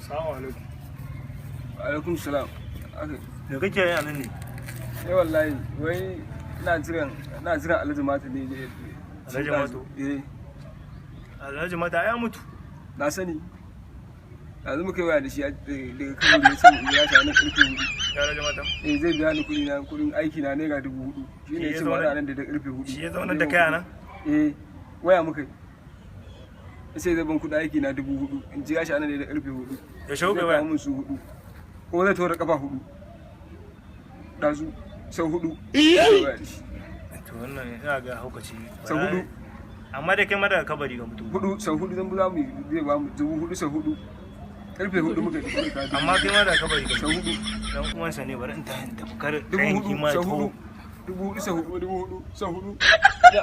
Salamu alaikum. Alaikum salam. Me kake yi a nan ne? Wallahi wai ina jiran Alhaji Mata ne. Alhaji Mato? Alhaji Mata ya mutu. Na sani. Yanzu muka yi waya da shi daga Kano ne sai ya sa na karfe 4. Ya Alhaji Mata? Zai biya ni kuɗin aiki na naira 4,000. Shi ne ya ce wani nan da karfe 4. Shi ya zauna da kai a nan? Waya muka yi. Sai zai ban kuɗin aiki na 4,000. In ji gashi anan da karfe 4. Ya shawo kai waya? Zai mun su 4. Ko zai tora kafa 4. Dazu sau 4. To wannan ina ga haukaci. Sau 4. Amma da kai ma daga kabari ga mutu. 4 sau 4 zan za mu zai ba mu 4,000 sau 4. Karfe 4 muka yi ka. Amma kai ma daga kabari ga sau 4. Dan uwansa ne bari in ta kar dan kima to. 4,000 sau 4 sau 4 sau 4 da